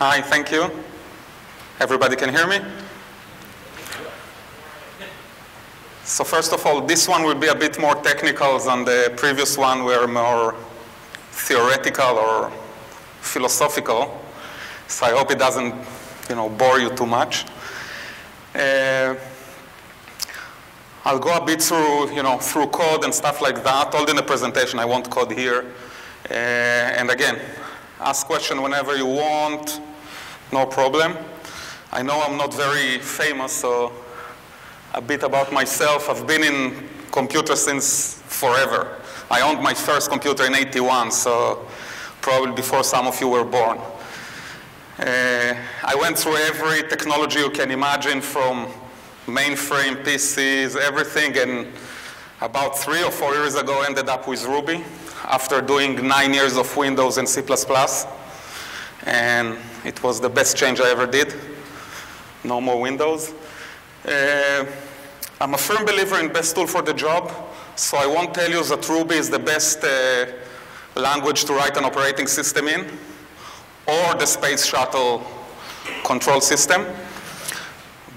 Hi, thank you. Everybody can hear me? So first of all, this one will be a bit more technical than the previous one, were more theoretical or philosophical. So I hope it doesn't, bore you too much. I'll go a bit through, through code and stuff like that. All in the presentation, I won't code here. And again, ask question whenever you want, no problem. I know I'm not very famous, so a bit about myself. I've been in computers since forever. I owned my first computer in '81, so probably before some of you were born. I went through every technology you can imagine, from mainframe, PCs, everything, and about 3 or 4 years ago ended up with Ruby after doing 9 years of Windows and C++. And it was the best change I ever did. No more Windows. I'm a firm believer in best tool for the job, so I won't tell you that Ruby is the best language to write an operating system in, or the space shuttle control system.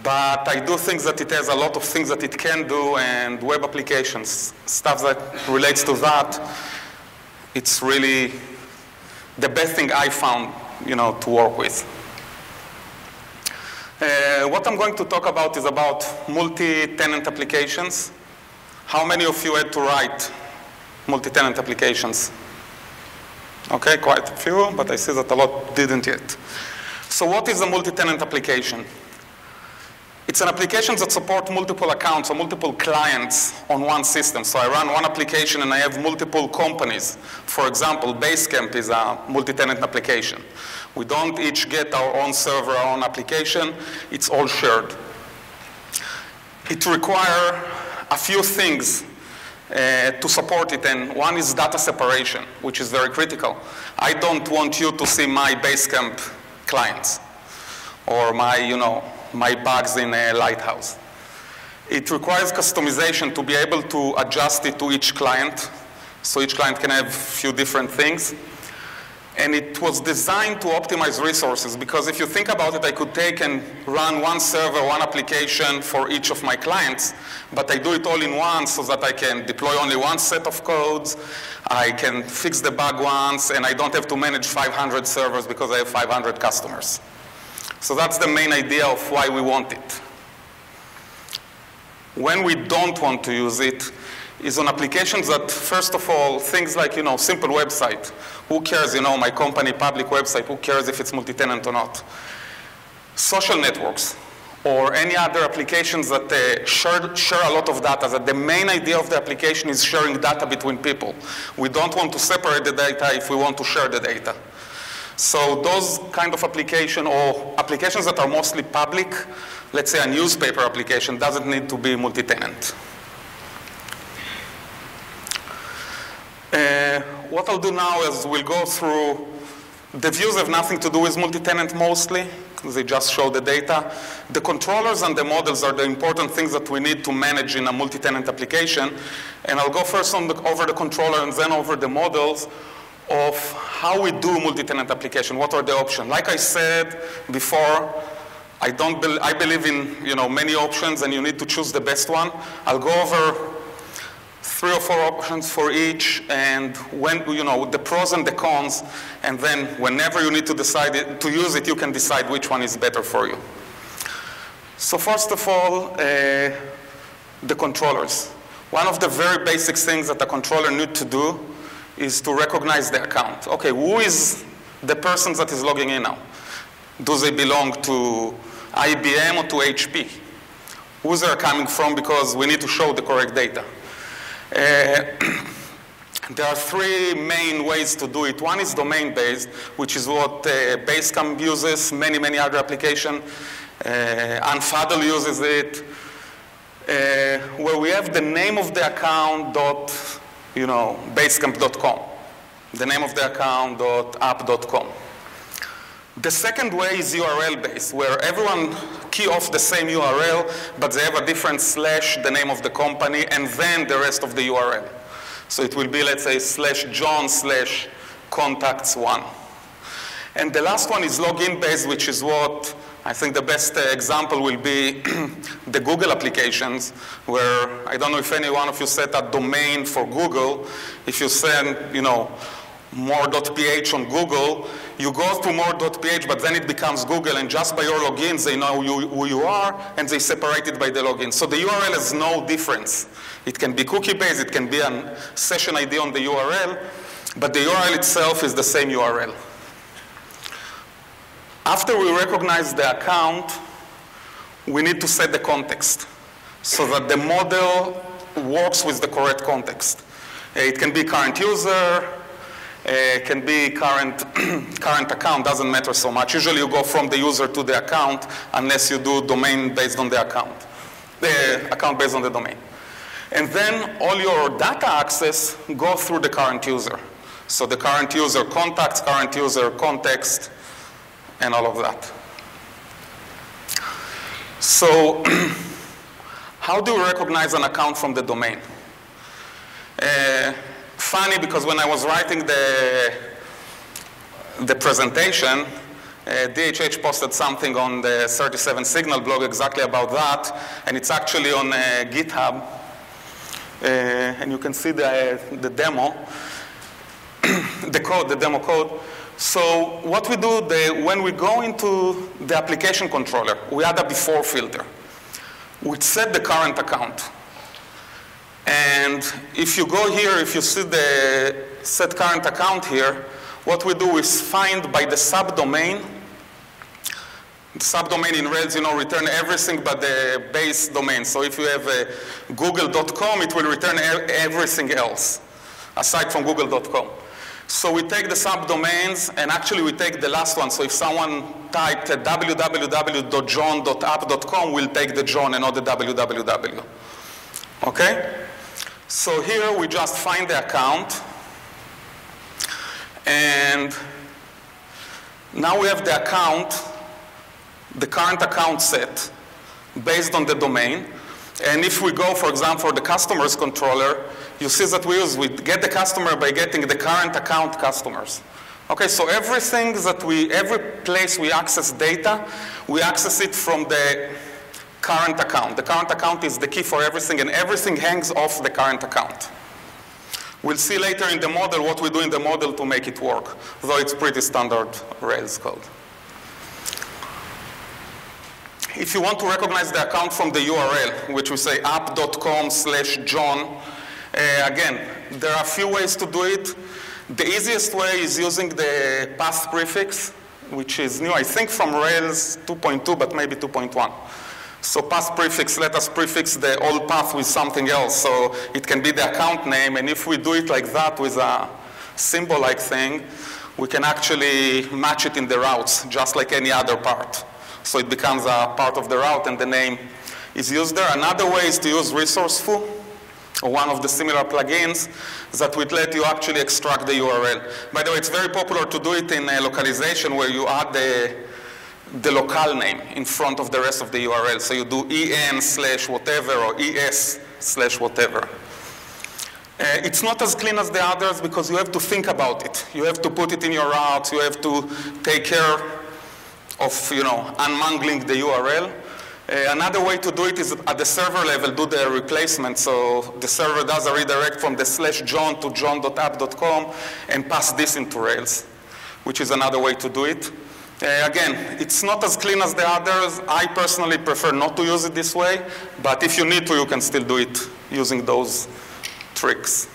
But I do think that it has a lot of things that it can do, and web applications, stuff that relates to that, it's really the best thing I found, to work with. What I'm going to talk about is about multi-tenant applications. How many of you had to write multi-tenant applications? Okay, quite a few, but I see that a lot didn't yet. So what is a multi-tenant application? It's an application that supports multiple accounts or multiple clients on one system. So I run one application and I have multiple companies. For example, Basecamp is a multi-tenant application. We don't each get our own server, our own application. It's all shared. It requires a few things to support it, and one is data separation, which is very critical. I don't want you to see my Basecamp clients or my bugs in a Lighthouse. It requires customization to be able to adjust it to each client, so each client can have a few different things. And it was designed to optimize resources, because if you think about it, I could take and run one server, one application for each of my clients, but I do it all in one so that I can deploy only one set of codes, I can fix the bug once, and I don't have to manage 500 servers because I have 500 customers. So that's the main idea of why we want it. When we don't want to use it is on applications that, first of all, things like, simple website. Who cares, my company public website, who cares if it's multi-tenant or not? Social networks or any other applications that share a lot of data, that the main idea of the application is sharing data between people. We don't want to separate the data if we want to share the data. So those kind of application, or applications that are mostly public, let's say a newspaper application, doesn't need to be multi-tenant. What I'll do now is we'll go through, the views have nothing to do with multi-tenant mostly, because they just show the data. The controllers and the models are the important things that we need to manage in a multi-tenant application. And I'll go first over the controller and then over the models of how we do multi-tenant application. What are the options? Like I said before, I believe in many options, and you need to choose the best one. I'll go over 3 or 4 options for each, and when the pros and the cons, and then whenever you need to decide to use it, you can decide which one is better for you. So first of all, the controllers. One of the very basic things that a controller needs to do is to recognize the account. Okay, who is the person that is logging in now? Do they belong to IBM or to HP? Who's they coming from, because we need to show the correct data. There are 3 main ways to do it. One is domain-based, which is what Basecamp uses, many other applications. Unfaddle uses it, where we have the name of the account basecamp.com, the name of the account .app.com. The second way is URL-based, where everyone key off the same URL, but they have a different slash, the name of the company, and then the rest of the URL. So it will be, let's say, /John/contacts1. And the last one is login based, which is what I think the best example will be the Google applications, where I don't know if any one of you set a domain for Google. If you send, more.ph on Google, you go to more.ph, but then it becomes Google, and just by your logins, they know who you are, and they separate it by the login. So the URL has no difference. It can be cookie-based, it can be a session ID on the URL, but the URL itself is the same URL. After we recognize the account, we need to set the context so that the model works with the correct context. It can be current user, it can be current account, doesn't matter so much. Usually you go from the user to the account unless you do domain based on the account based on the domain. And then all your data access go through the current user. So the current user contacts, current user context, and all of that. So how do we recognize an account from the domain? Funny, because when I was writing the presentation, DHH posted something on the 37 Signal blog exactly about that, and it's actually on GitHub. And you can see the demo, the demo code. So what we do, when we go into the application controller, we add a before filter. We set the current account. And if you go here, if you see the set current account here, what we do is find by the subdomain. The subdomain in Rails, return everything but the base domain. So if you have google.com, it will return everything else, aside from google.com. So we take the subdomains, and actually we take the last one. So if someone typed www.john.app.com, we'll take the John and not the www. Okay? So here we just find the account. And now we have the account, the current account set based on the domain. And if we go, for example, for the customers controller, you see that we get the customer by getting the current account customers. Okay, so every place we access data, we access it from the current account. The current account is the key for everything, and everything hangs off the current account. We'll see later in the model what we do in the model to make it work, though it's pretty standard Rails code. If you want to recognize the account from the URL, which we say app.com/John, again, there are a few ways to do it. The easiest way is using the path prefix, which is new, I think, from Rails 2.2, but maybe 2.1. So path prefix, let us prefix the old path with something else. So it can be the account name, and if we do it like that with a symbol-like thing, we can actually match it in the routes, just like any other part. So it becomes a part of the route, and the name is used there. Another way is to use resourceful, or one of the similar plugins that would let you actually extract the URL. By the way, it's very popular to do it in localization, where you add the locale name in front of the rest of the URL. So you do en/whatever or es/whatever. It's not as clean as the others because you have to think about it. You have to put it in your routes. You have to take care of unmangling the URL. Another way to do it is at the server level, do the replacement. So the server does a redirect from the /John to john.app.com and pass this into Rails, which is another way to do it. Again, it's not as clean as the others. I personally prefer not to use it this way, but if you need to, you can still do it using those tricks.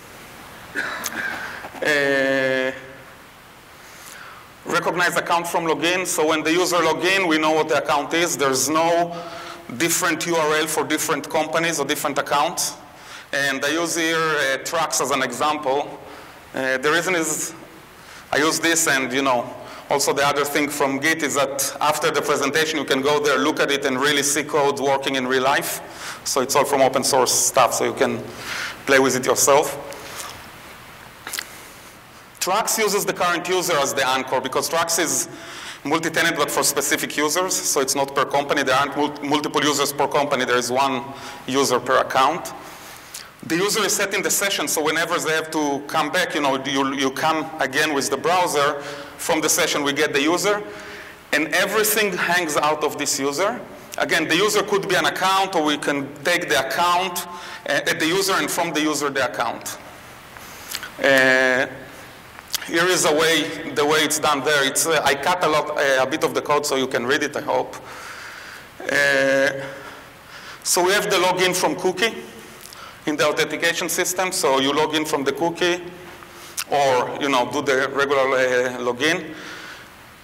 Recognize account from login. So when the user log in, we know what the account is. There's no different URL for different companies or different accounts. And I use here trucks as an example. The reason is I use this, and also the other thing from Git is that after the presentation, you can go there, look at it, and really see code working in real life. So it's all from open source stuff, so you can play with it yourself. Trucks uses the current user as the anchor because Trucks is multi-tenant but for specific users, so it's not per company. There aren't multiple users per company. There is one user per account. The user is set in the session, so whenever they have to come back, you come again with the browser. from the session, we get the user, and everything hangs out of this user. Again, the user could be an account, or we can take the account at the user, and from the user, the account. Here is the way it's done there. I cut a bit of the code so you can read it, I hope. So we have the login from cookie in the authentication system. So you log in from the cookie, or do the regular login.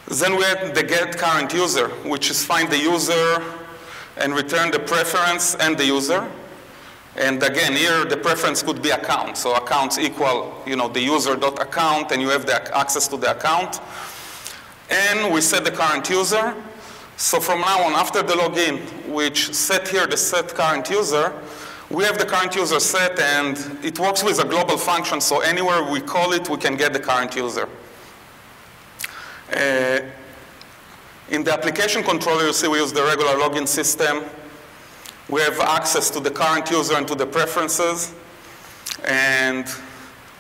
Then we have the get current user, which is find the user and return the preference and the user. And again, here the preference could be account. So accounts equal, the user.account, and you have the access to the account. And we set the current user. So from now on, after the login, which set here the set current user, we have the current user set, and it works with a global function. So anywhere we call it, we can get the current user. In the application controller, you see we use the regular login system. We have access to the current user and to the preferences. And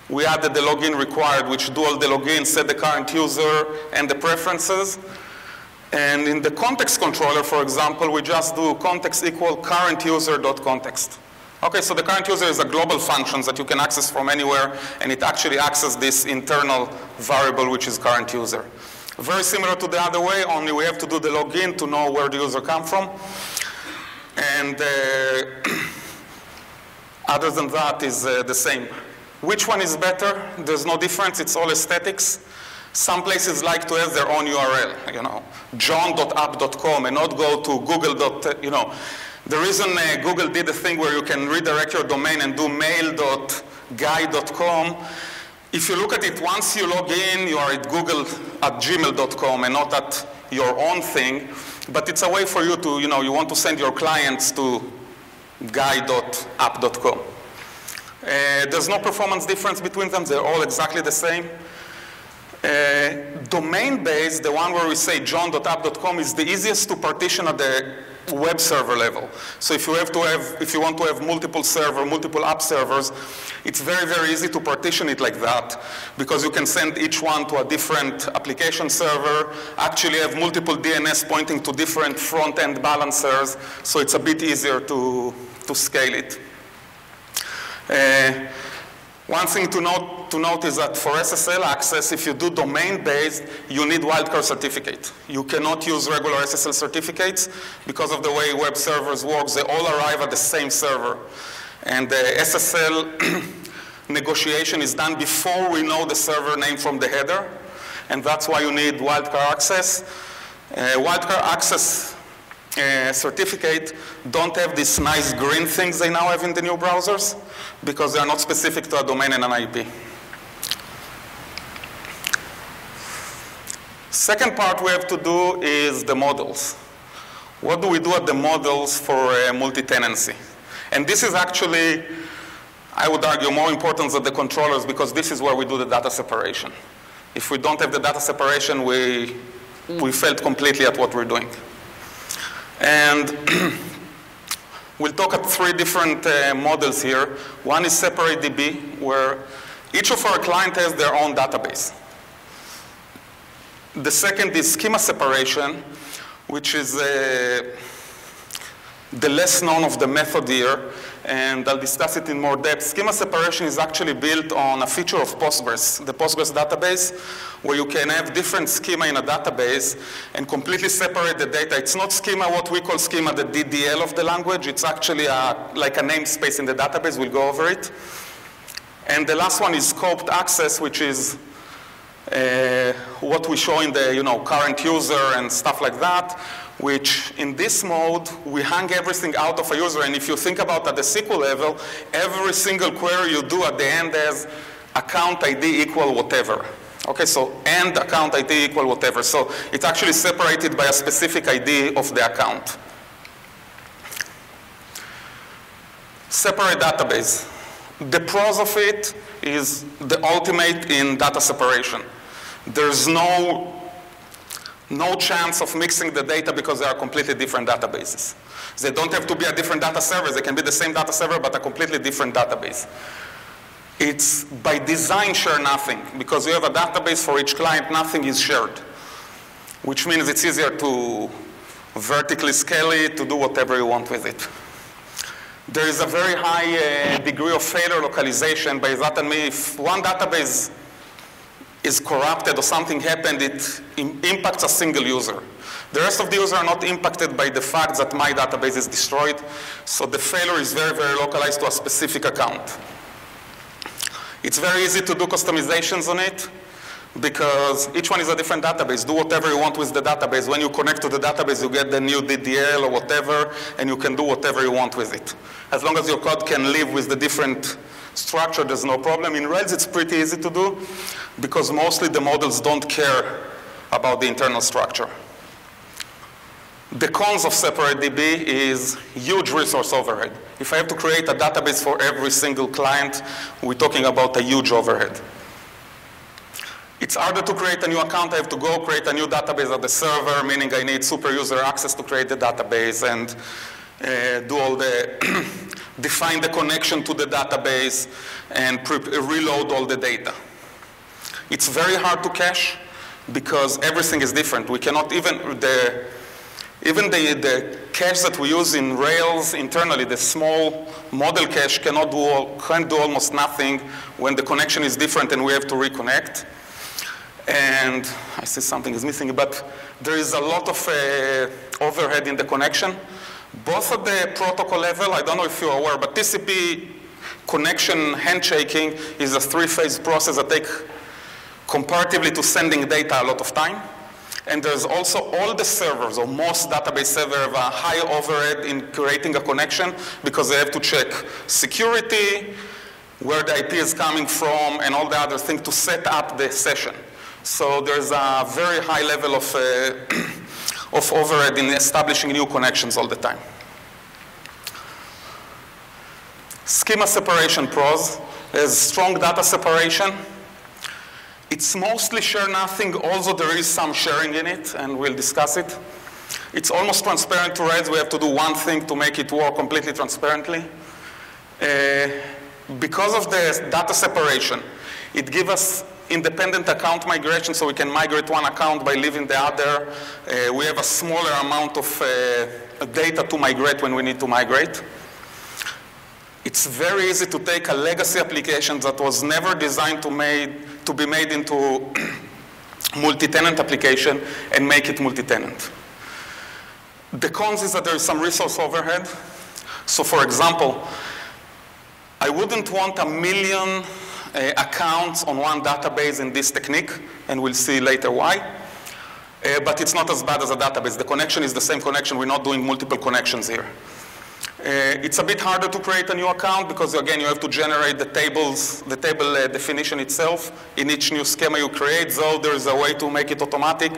we added the login required, which do all the login, set the current user and the preferences. And in the context controller, for example, we just do context equal current user.context. Okay, so the current user is a global function that you can access from anywhere, and it actually accesses this internal variable, which is current user. Very similar to the other way, only we have to do the login to know where the user comes from. And other than that is the same. Which one is better? There's no difference. It's all aesthetics. Some places like to have their own URL, john.app.com, and not go to google. The reason Google did the thing where you can redirect your domain and do mail.guy.com, if you look at it, once you log in, you are at google@gmail.com and not at your own thing. But it's a way for you to, you want to send your clients to guy.app.com. There's no performance difference between them. They're all exactly the same. Domain-based, the one where we say john.app.com, is the easiest to partition at the web server level. So if you want to have multiple app servers, it's very, very easy to partition it like that, because you can send each one to a different application server, actually have multiple DNS pointing to different front-end balancers, so it's a bit easier to scale it. One thing to note is that for SSL access, if you do domain-based, you need wildcard certificate. You cannot use regular SSL certificates because of the way web servers work. They all arrive at the same server. And the SSL negotiation is done before we know the server name from the header. And that's why you need wildcard access. Wildcard access certificate don't have these nice green things they now have in the new browsers, because they are not specific to a domain and an IP. Second part we have to do is the models. What do we do at the models for multi-tenancy? And this is actually, I would argue, more important than the controllers, because this is where we do the data separation. If we don't have the data separation, we failed completely at what we're doing. And we'll talk at three different models here. One is separate DB, where each of our clients has their own database. The second is schema separation, which is the less known of the method here, and I'll discuss it in more depth. Schema separation is actually built on a feature of Postgres, the Postgres database, where you can have different schema in a database and completely separate the data. It's not schema, what we call schema, the DDL of the language. It's actually like a namespace in the database. We'll go over it. And the last one is scoped access, which is what we show in the current user and stuff like that, which in this mode, we hang everything out of a user. And if you think about at the SQL level, every single query you do at the end has account ID equal whatever. Okay, so and account ID equal whatever. So it's actually separated by a specific ID of the account. Separate database. The pros of it is the ultimate in data separation. There's no chance of mixing the data because they are completely different databases. They don't have to be a different data server. They can be the same data server, but a completely different database. It's by design share nothing, because you have a database for each client, nothing is shared, which means it's easier to vertically scale it, to do whatever you want with it. There is a very high degree of failure localization. By that I mean, if one database is corrupted or something happened, it impacts a single user. The rest of the users are not impacted by the fact that my database is destroyed, so the failure is very, very localized to a specific account. It's very easy to do customizations on it, because each one is a different database. Do whatever you want with the database. When you connect to the database, you get the new DDL or whatever, and you can do whatever you want with it. As long as your code can live with the different structure, there's no problem. In Rails, it's pretty easy to do, because mostly the models don't care about the internal structure. The cons of separate DB is huge resource overhead. If I have to create a database for every single client, we're talking about a huge overhead. It's harder to create a new account. I have to go create a new database at the server, meaning I need super user access to create the database and do all the, define the connection to the database and reload all the data. It's very hard to cache because everything is different. We cannot even the cache that we use in Rails internally, the small model cache can't do almost nothing when the connection is different and we have to reconnect. And I see something is missing, but there is a lot of overhead in the connection. Both at the protocol level, I don't know if you're aware, but TCP connection handshaking is a three-phase process that takes, comparatively to sending data, a lot of time. And there's also all the servers, or most database servers, have a high overhead in creating a connection because they have to check security, where the IP is coming from, and all the other things to set up the session. So there's a very high level of overhead in establishing new connections all the time. Schema separation pros is strong data separation. It's mostly share nothing, although there is some sharing in it, and we'll discuss it. It's almost transparent to Rails. We have to do one thing to make it work completely transparently. Because of the data separation, it gives us independent account migration, so we can migrate one account by leaving the other. We have a smaller amount of data to migrate when we need to migrate. It's very easy to take a legacy application that was never designed to be made into multi-tenant application and make it multi-tenant. The cons is that there is some resource overhead. So for example, I wouldn't want 1 million accounts on one database in this technique, and we'll see later why. But it's not as bad as a database. The connection is the same connection. We're not doing multiple connections here. It's a bit harder to create a new account because, again, you have to generate the table definition itself in each new schema you create. Though there is a way to make it automatic,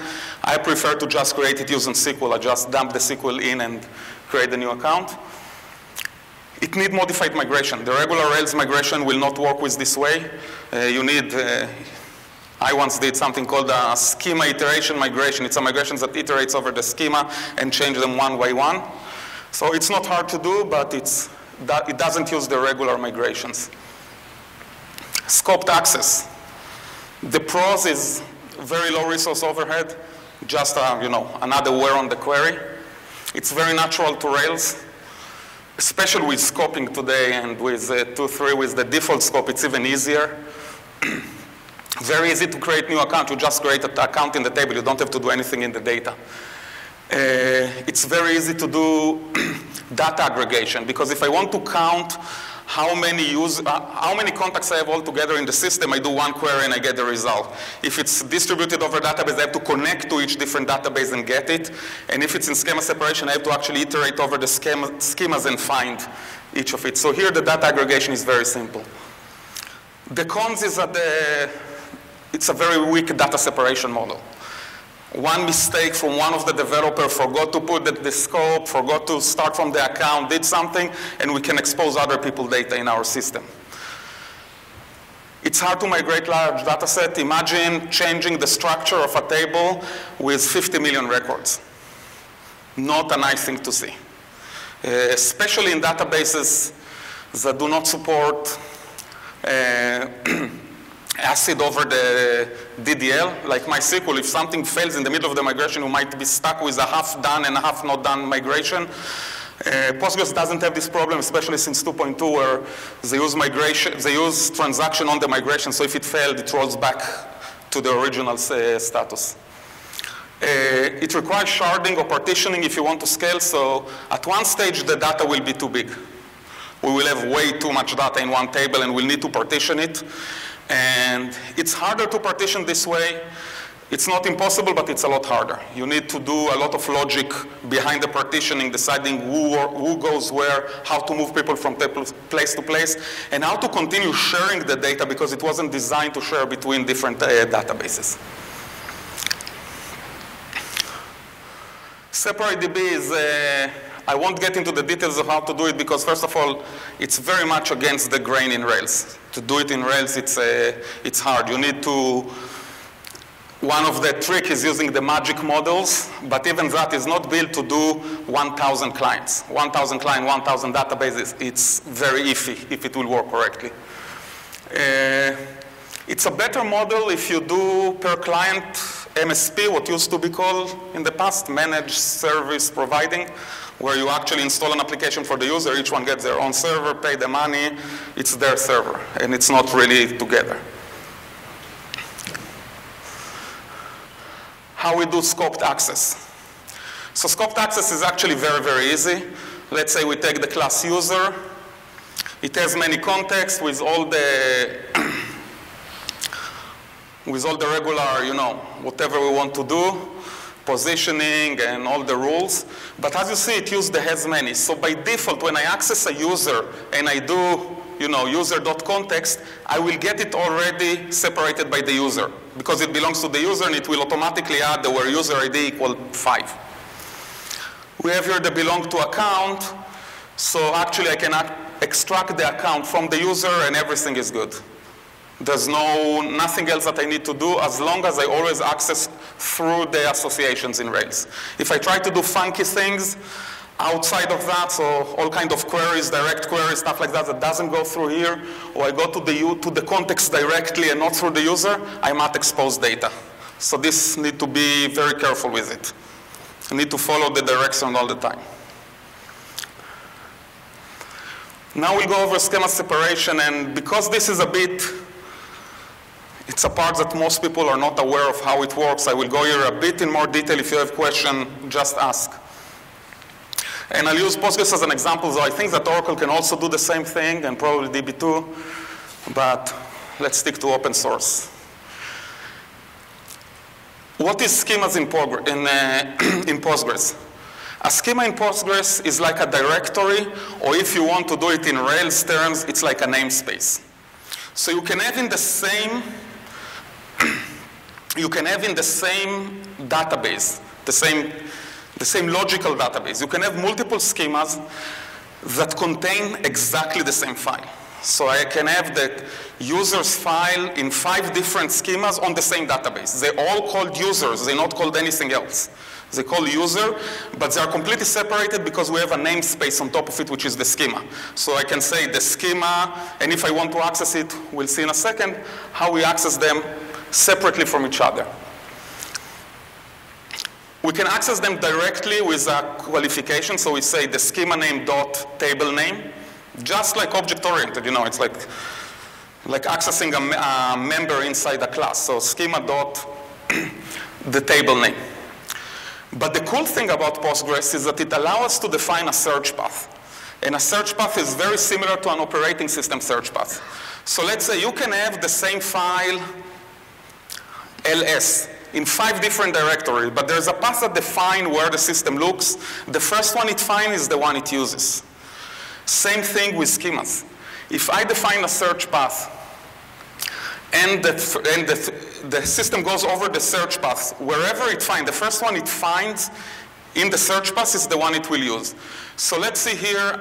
I prefer to just create it using SQL. I just dump the SQL in and create the new account. It needs modified migration. The regular Rails migration will not work with this way. You need, I once did something called a schema iteration migration. It's a migration that iterates over the schema and changes them one by one. So it's not hard to do, but it doesn't use the regular migrations. Scoped access. The pros is very low resource overhead, just another where on the query. It's very natural to Rails, especially with scoping today and with 2.3 with the default scope, it's even easier. Very easy to create new account. You just create an account in the table. You don't have to do anything in the data. It's very easy to do data aggregation, because if I want to count how many contacts I have altogether in the system, I do one query and I get the result. If it's distributed over database, I have to connect to each different database and get it. And if it's in schema separation, I have to actually iterate over the schemas and find each of it. So here the data aggregation is very simple. The cons is that it's a very weak data separation model. One mistake from one of the developers, forgot to put the scope, forgot to start from the account, did something, and we can expose other people's data in our system. It's hard to migrate large data set. Imagine changing the structure of a table with 50 million records. Not a nice thing to see. Especially in databases that do not support ACID over the DDL, like MySQL. If something fails in the middle of the migration, you might be stuck with a half done and a half not done migration. Postgres doesn't have this problem, especially since 2.2, where they use transaction on the migration, so if it failed, it rolls back to the original status. It requires sharding or partitioning if you want to scale, so at one stage, the data will be too big. We will have way too much data in one table, and we'll need to partition it. And it's harder to partition this way. It's not impossible, but it's a lot harder. You need to do a lot of logic behind the partitioning, deciding who goes where, how to move people from place to place, and how to continue sharing the data because it wasn't designed to share between different databases. Separate DB is, I won't get into the details of how to do it because first of all, it's very much against the grain in Rails. To do it in Rails, it's hard. You need to, one of the trick is using the magic models, but even that is not built to do 1,000 clients. 1,000 client, 1,000 databases, it's very iffy if it will work correctly. It's a better model if you do per client MSP, what used to be called in the past, managed service providing, where you actually install an application for the user, each one gets their own server, pay the money, it's their server, and it's not really together. How we do scoped access. So scoped access is actually very, very easy. Let's say we take the class user. It has many contexts with all the regular, whatever we want to do, positioning and all the rules. But as you see, it used the has many. So by default, when I access a user and I do, user.context, I will get it already separated by the user because it belongs to the user and it will automatically add the where user ID equal 5. We have here the belong to account. So actually I can extract the account from the user and everything is good. There's nothing else that I need to do as long as I always access through the associations in Rails. If I try to do funky things outside of that, so all kind of queries, direct queries, stuff like that doesn't go through here, or I go to the context directly and not through the user, I might expose data. So this need to be very careful with it. You need to follow the direction all the time. Now we'll go over schema separation, and because this is it's a part that most people are not aware of how it works, I will go here a bit in more detail. If you have questions, just ask. And I'll use Postgres as an example, though I think that Oracle can also do the same thing, and probably DB2, but let's stick to open source. What is schemas in Postgres? A schema in Postgres is like a directory, or if you want to do it in Rails terms, it's like a namespace. So you can have in the same database, the same logical database. You can have multiple schemas that contain exactly the same file. So I can have the user's file in 5 different schemas on the same database. They're all called users. They're not called anything else. They call user, but they are completely separated because we have a namespace on top of it, which is the schema. So I can say the schema, and if I want to access it, we'll see in a second how we access them separately from each other. We can access them directly with a qualification. So we say the schema name dot table name, just like object-oriented. It's like accessing a member inside a class. So schema dot the table name. But the cool thing about Postgres is that it allows us to define a search path. And a search path is very similar to an operating system search path. So let's say you can have the same file, ls, in 5 different directories, but there's a path that defines where the system looks. The first one it finds is the one it uses. Same thing with schemas. If I define a search path, and the system goes over the search path, wherever it finds, the first one it finds in the search path is the one it will use. So let's see here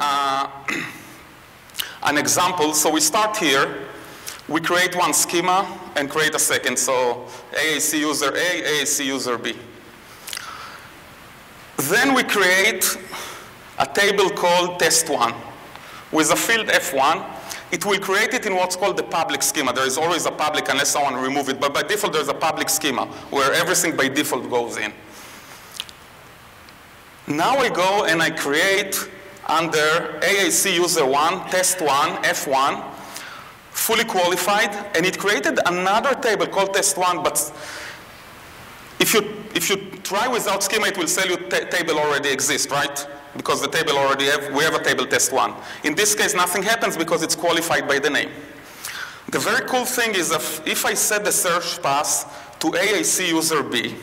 an example. So we start here. We create one schema and create a second. So AAC user A, AAC user B. Then we create a table called test1 with a field F1. it will create it in what's called the public schema. There is always a public unless someone remove it, but by default there's a public schema where everything by default goes in. Now I go and I create under AAC user 1, test 1, F1, fully qualified, and it created another table called test 1, but if you try without schema, it will tell you table already exists, right? Because the table already we have a table test 1. In this case, nothing happens because it's qualified by the name. The very cool thing is if I set the search path to AAC user B,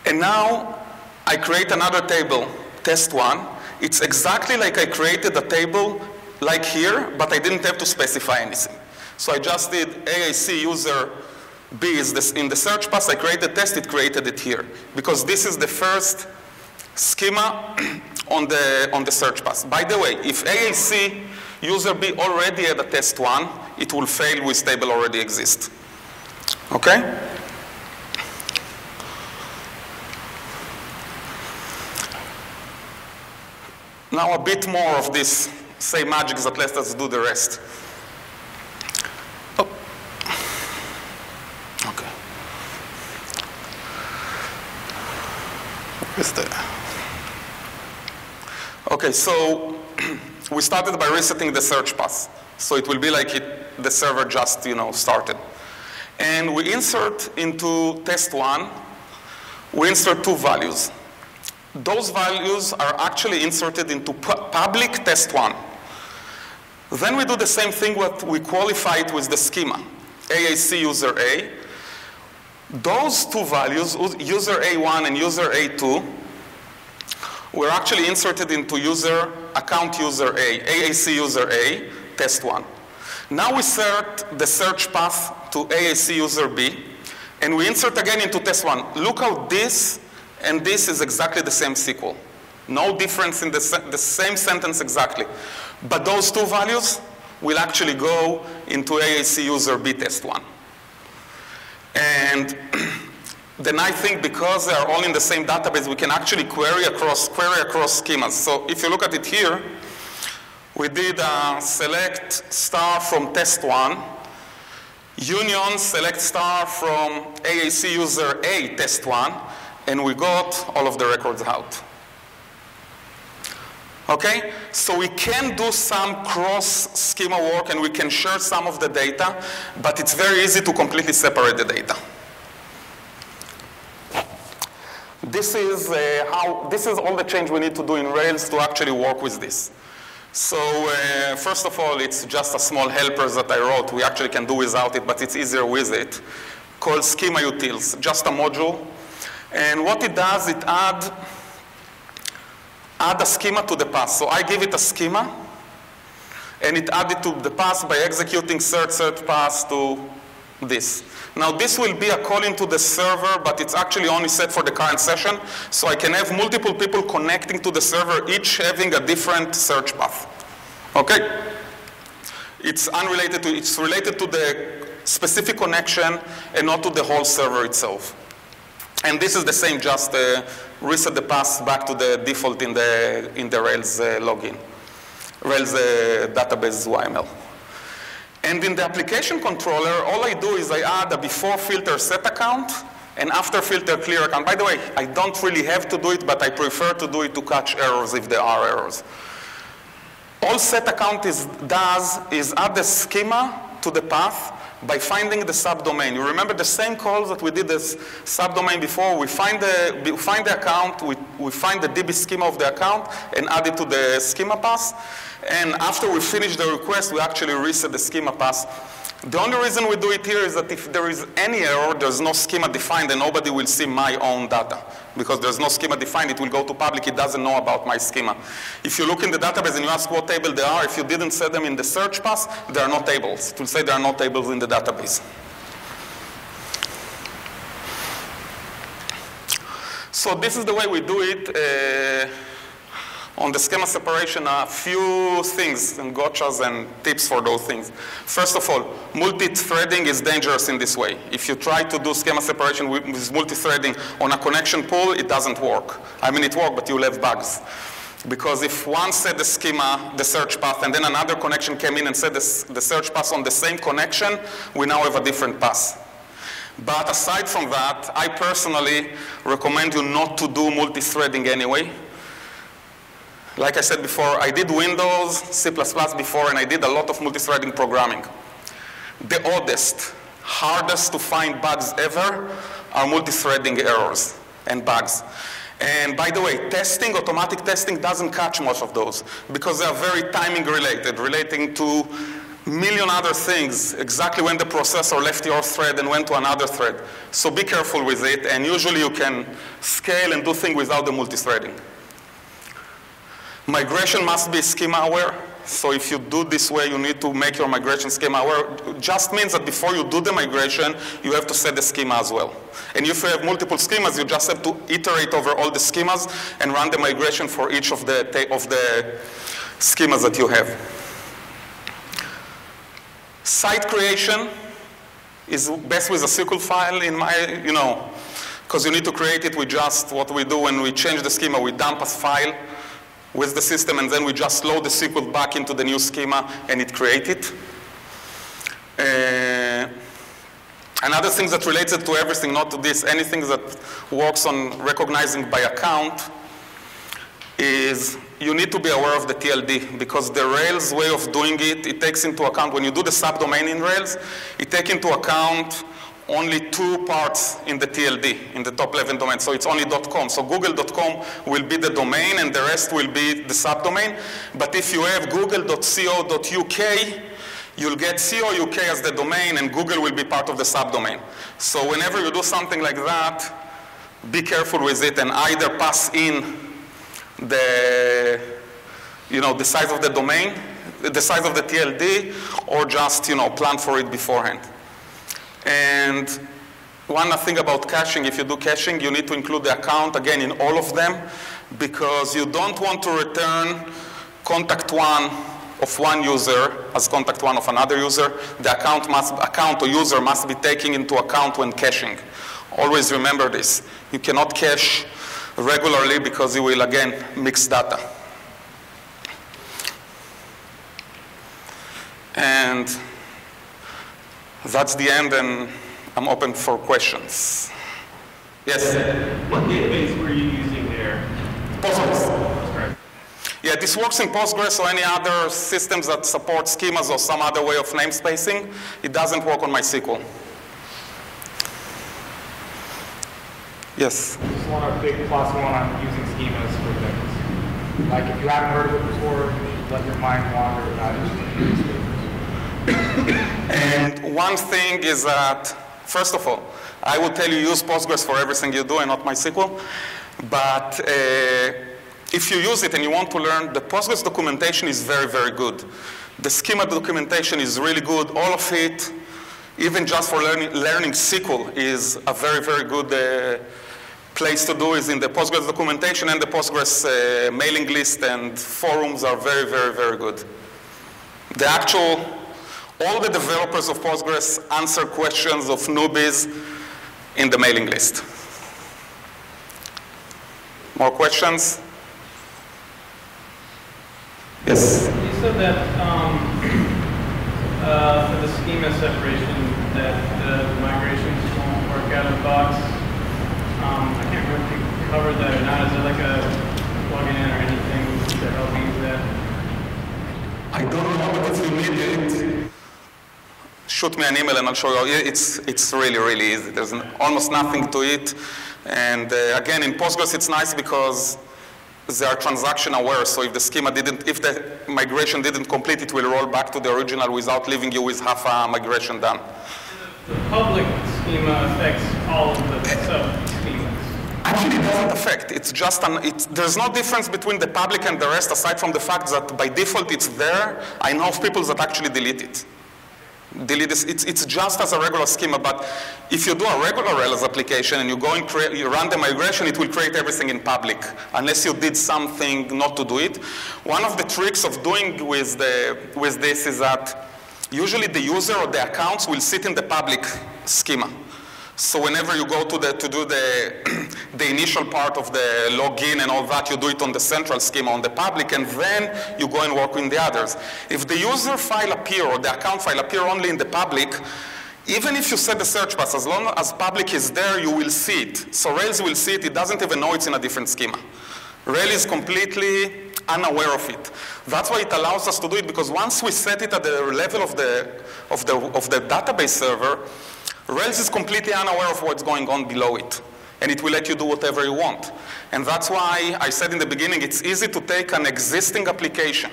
and now I create another table, test 1, it's exactly like I created a table like here, but I didn't have to specify anything. So I just did AAC user B is this, in the search path, I created the test, it created it here. Because this is the first schema on the search path. By the way, if AAC user B already had a test 1, it will fail with table already exists. Okay? Now a bit more of this, say magic that lets us do the rest. Oh. Okay. Where's the... Okay, so we started by resetting the search path. So it will be like the server just, started. And we insert into test 1, we insert 2 values. Those values are actually inserted into public test 1. Then we do the same thing what we qualified with the schema, AAC user A. Those 2 values, user A1 and user A2, were actually inserted into account user A, AAC user A, test 1. Now we insert the search path to AAC user B, and we insert again into test 1. Look how this and this is exactly the same SQL. No difference in the same sentence exactly. But those 2 values will actually go into AAC user B test 1. And the nice thing, because they are all in the same database, we can actually query across schemas. So if you look at it here, we did select star from test 1, union select star from AAC user A test 1, and we got all of the records out. Okay, so we can do some cross-schema work and we can share some of the data, but it's very easy to completely separate the data. This is all the change we need to do in Rails to actually work with this. So first of all, it's just a small helper that I wrote. We actually can do without it, but it's easier with it, called schema utils, just a module. And what it does, it add a schema to the path. So I give it a schema, and it add it to the path by executing search path to this. Now this will be a call into the server, but it's actually only set for the current session. So I can have multiple people connecting to the server, each having a different search path. Okay? It's unrelated to, it's related to the specific connection and not to the whole server itself. And this is the same, just reset the path back to the default in the Rails login, Rails database YML. And in the application controller, all I do is I add a before filter set account and after filter clear account. By the way, I don't really have to do it, but I prefer to do it to catch errors if there are errors. All set account does is add the schema to the path by finding the subdomain. You remember the same calls that we did this subdomain before. We find the account, we find the DB schema of the account and add it to the schema path. And after we finish the request, we actually reset the schema path. The only reason we do it here is that if there is any error, there's no schema defined and nobody will see my own data. Because there's no schema defined, it will go to public, it doesn't know about my schema. If you look in the database and you ask what table they are, if you didn't set them in the search path, there are no tables. It will say there are no tables in the database. So this is the way we do it. On the schema separation, a few things and gotchas and tips for those things. First of all, multi-threading is dangerous in this way. If you try to do schema separation with multi-threading on a connection pool, it doesn't work. I mean, it works, but you'll have bugs. Because if one set the schema, the search path, and then another connection came in and set the search path on the same connection, we now have a different path. But aside from that, I personally recommend you not to do multi-threading anyway. Like I said before, I did Windows, C++ before, and I did a lot of multi-threading programming. The oddest, hardest to find bugs ever are multi-threading errors and bugs. And by the way, testing, automatic testing doesn't catch most of those because they are very timing related, relating to a million other things, exactly when the processor left your thread and went to another thread. So be careful with it, and usually you can scale and do things without the multi-threading. Migration must be schema aware. So if you do this way, you need to make your migration schema aware. It just means that before you do the migration, you have to set the schema as well. And if you have multiple schemas, you just have to iterate over all the schemas and run the migration for each of the schemas that you have. Site creation is best with a SQL file in my, because you need to create it with just what we do when we change the schema, we dump a file with the system, and then we just load the SQL back into the new schema, and it creates it. Another thing that relates to everything, not to this, anything that works on recognizing by account, is you need to be aware of the TLD, because the Rails way of doing it, it takes into account, when you do the subdomain in Rails, it takes into account only 2 parts in the TLD, in the top 11 domain. So it's only .com. So google.com will be the domain, and the rest will be the subdomain. But if you have google.co.uk, you'll get co.uk as the domain, and Google will be part of the subdomain. So whenever you do something like that, be careful with it, and either pass in the, the size of the domain, the size of the TLD, or just, plan for it beforehand. And one thing about caching, if you do caching, you need to include the account, again, in all of them, because you don't want to return contact one of one user as contact one of another user. The account or user must be taken into account when caching. Always remember this. You cannot cache regularly because you will, again, mix data. And that's the end, and I'm open for questions. Yes? What database were you using there? Postgres. Yeah, this works in Postgres or any other systems that support schemas or some other way of namespacing. It doesn't work on MySQL. Yes? I just want a big plus one on using schemas for things. Like if you haven't heard of it before, you should let your mind wander about it. And one thing is that, first of all, I would tell you use Postgres for everything you do and not MySQL. But if you use it and you want to learn, the Postgres documentation is very, very good. The schema documentation is really good. All of it, even just for learning SQL, is a very, very good place to do is in the Postgres documentation, and the Postgres mailing list and forums are very, very, very good. All the developers of Postgres answer questions of newbies in the mailing list. More questions? Yes? You said that for the schema separation, that the migrations won't work out of the box. I can't remember if you covered that or not. Is there like a plugin or anything to help you use that? I don't know, but if you need it, shoot me an email and I'll show you. It's really, really easy. There's almost nothing to it. And again, in Postgres, it's nice because they are transaction aware. So if the migration didn't complete, it will roll back to the original without leaving you with half a migration done. The public schema affects all of the sub-schemas. Actually, it doesn't affect. It's just there's no difference between the public and the rest, aside from the fact that by default it's there. I know of people that actually delete it. It's just as a regular schema, but if you do a regular Rails application and you run the migration, it will create everything in public, unless you did something not to do it. One of the tricks of doing with this is that usually the user or the accounts will sit in the public schema. So whenever you go to do the the initial part of the login and all that, you do it on the central schema, on the public, and then you go and work with the others. If the user file appear or the account file appear only in the public, even if you set the search path, as long as public is there, you will see it. So Rails will see it. It doesn't even know it's in a different schema. Rails is completely unaware of it. That's why it allows us to do it, because once we set it at the level of the database server, Rails is completely unaware of what's going on below it. And it will let you do whatever you want. And that's why I said in the beginning, it's easy to take an existing application.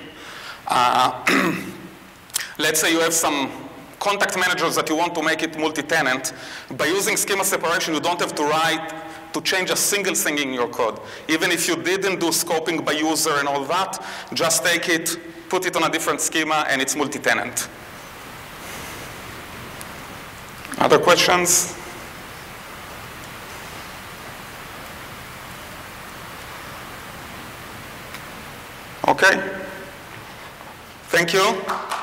Let's say you have some contact managers that you want to make it multi-tenant. By using schema separation, you don't have to change a single thing in your code. Even if you didn't do scoping by user and all that, just take it, put it on a different schema, and it's multi-tenant. Other questions? Okay. Thank you.